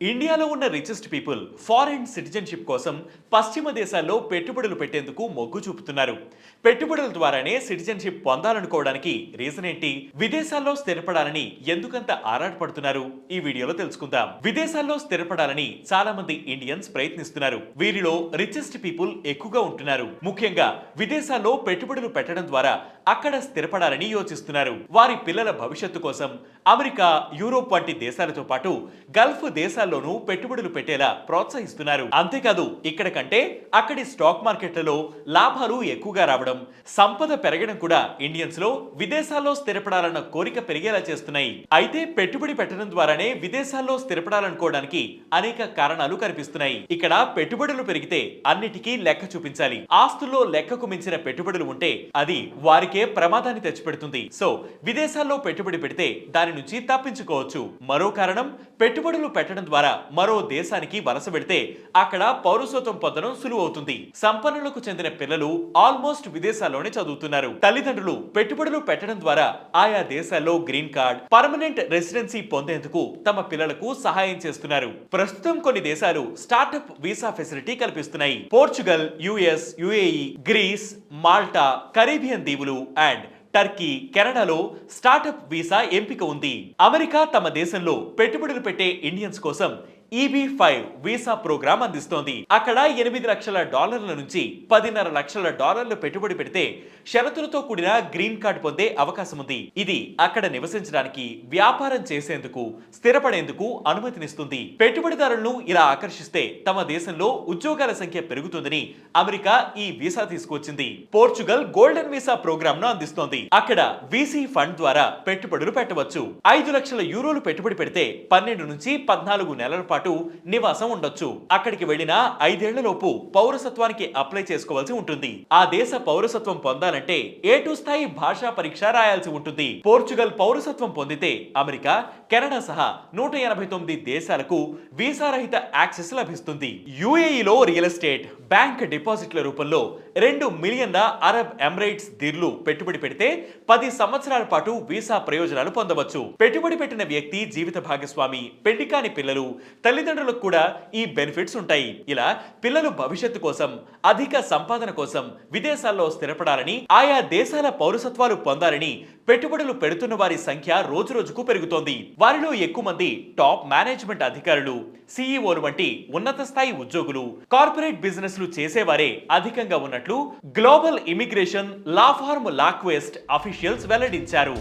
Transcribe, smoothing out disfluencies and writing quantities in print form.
ఇండియాలో ఉన్న richest people foreign citizenship కోసం పశ్చిమ దేశాల్లో పెట్టుబడులు పెట్టేందుకు మొగ్గు చూపుతున్నారు. పెట్టుబడుల ద్వారానే సిటిజన్షిప్ పొందాలనుకోవడానికి రీజన్ ఏంటి? విదేశాల్లో స్థిరపడాలని ఎందుకంత ఆరాటపడుతున్నారు? ఈ వీడియోలో తెలుసుకుందాం. విదేశాల్లో స్థిరపడాలని చాలా మంది ఇండియన్స్ ప్రయత్నిస్తున్నారు. వీరిలో రిచెస్ట్ పీపుల్ ఎక్కువగా ఉంటున్నారు. ముఖ్యంగా విదేశాల్లో పెట్టుబడులు పెట్టడం ద్వారా అక్కడ స్థిరపడాలని యోచిస్తున్నారు. వారి పిల్లల భవిష్యత్తు కోసం అమెరికా, యూరోప్ వంటి దేశాలతో పాటు గల్ఫ్ దేశాల్లోనూ పెట్టుబడులు పెట్టేలా ప్రోత్సహిస్తున్నారు. అంతేకాదు ఇక్కడ కంటే అక్కడి స్టాక్ మార్కెట్లలో లాభాలు ఎక్కువగా రావడం, సంపద పెరగడం కూడా ఇండియన్స్ లో విదేశాల్లో స్థిరపడాలన్న కోరిక పెరిగేలా చేస్తున్నాయి. అయితే పెట్టుబడి పెట్టడం ద్వారానే విదేశాల్లో స్థిరపడాలనుకోవడానికి అనేక కారణాలు కనిపిస్తున్నాయి. ఇక్కడ పెట్టుబడులు పెరిగితే అన్నిటికీ లెక్క చూపించాలి. ఆస్తుల్లో లెక్కకు మించిన పెట్టుబడులు ఉంటే అది వారికే ప్రమాదాన్ని తెచ్చిపెడుతుంది. సో విదేశాల్లో పెట్టుబడి పెడితే దాని నుంచి తప్పించుకోవచ్చు. మరో కారణం, పెట్టుబడులు పెట్టడం ద్వారా మరో దేశానికి వలస పెడితే అక్కడ పౌరసత్వం పొందడం సులువు అవుతుంది. సంపన్నులకు చెందిన పిల్లలు ఆల్మోస్ట్ విదేశాల్లోనే చదువుతున్నారు. తల్లిదండ్రులు పెట్టుబడులు పెట్టడం ద్వారా ఆయా దేశాల్లో గ్రీన్ కార్డ్, పర్మనెంట్ రెసిడెన్సీ పొందేందుకు తమ పిల్లలకు సహాయం చేస్తున్నారు. ప్రస్తుతం కొన్ని దేశాలు స్టార్టప్ వీసా ఫెసిలిటీ కల్పిస్తున్నాయి. Portugal, US, UAE, Greece, Malta, Caribbean దీవులు అండ్ టర్కీ, కెనడాలో స్టార్టప్ వీసా ఎంపిక ఉంది. అమెరికా తమ దేశంలో పెట్టుబడులు పెట్టే ఇండియన్స్ కోసం EB-5 వీసా ప్రోగ్రామ్ అందిస్తోంది. అక్కడ $8 లక్షల నుంచి $10.5 లక్షల పెట్టుబడి పెడితే షరతులతో కూడిన గ్రీన్ కార్డ్ పొందే అవకాశం ఉంది. ఇది అక్కడ నివసించడానికి, వ్యాపారం చేసేందుకు, స్థిరపడేందుకు అనుమతినిస్తుంది. పెట్టుబడిదారులను ఇలా ఆకర్షిస్తే తమ దేశంలో ఉద్యోగాల సంఖ్య పెరుగుతుందని అమెరికా ఈ వీసా తీసుకొచ్చింది. పోర్చుగల్ గోల్డెన్ వీసా ప్రోగ్రామ్ ను అందిస్తోంది. అక్కడ VC ఫండ్ ద్వారా పెట్టుబడులు పెట్టవచ్చు. €5 లక్షల పెట్టుబడి పెడితే 12 నుంచి 14 నెలల పాటు నివాసం ఉండొచ్చు. అక్కడికి వెళ్లిన 5 ఏళ్లలోపు పౌరసత్వానికి అప్లై చేసుకోవాల్సి ఉంటుంది. ఆ దేశ పౌరసత్వం పొందాలంటే A2 స్థాయి భాషా పరీక్ష రాయాల్సి ఉంటుంది. పోర్చుగల్ పౌరసత్వం పొందితే అమెరికా, కెనడా సహా 189 దేశాలకు వీసా రహిత యాక్సెస్ లభిస్తుంది. యుఏఈలో రియల్ ఎస్టేట్, బ్యాంక్ డిపాజిట్ల రూపంలో 2 మిలియన్ల అరబ్ ఎమిరేట్స్ దీర్లు పెట్టుబడి పెడితే 10 సంవత్సరాల పాటు వీసా ప్రయోజనాలు పొందవచ్చు. పెట్టుబడి పెట్టిన వ్యక్తి జీవిత భాగస్వామి, పెళ్లి కాని పిల్లలు, తల్లిదండ్రులకు కూడా ఈ బెనిఫిట్స్ ఉంటాయి. ఇలా పిల్లలు భవిష్యత్తు కోసం, అధిక సంపాదన కోసం విదేశాల్లో స్థిరపడాలని, ఆయా దేశాల పౌరసత్వాలు పొందాలని పెట్టుబడులు పెడుతున్న వారి సంఖ్య రోజు రోజుకు పెరుగుతోంది. వారిలో ఎక్కువ మంది టాప్ మేనేజ్మెంట్ అధికారులు, CEO వంటి ఉన్నత స్థాయి ఉద్యోగులు, కార్పొరేట్ బిజినెస్లు చేసేవారే అధికంగా ఉన్నట్లు global immigration law firm LawQuest officials వెల్లడించారు.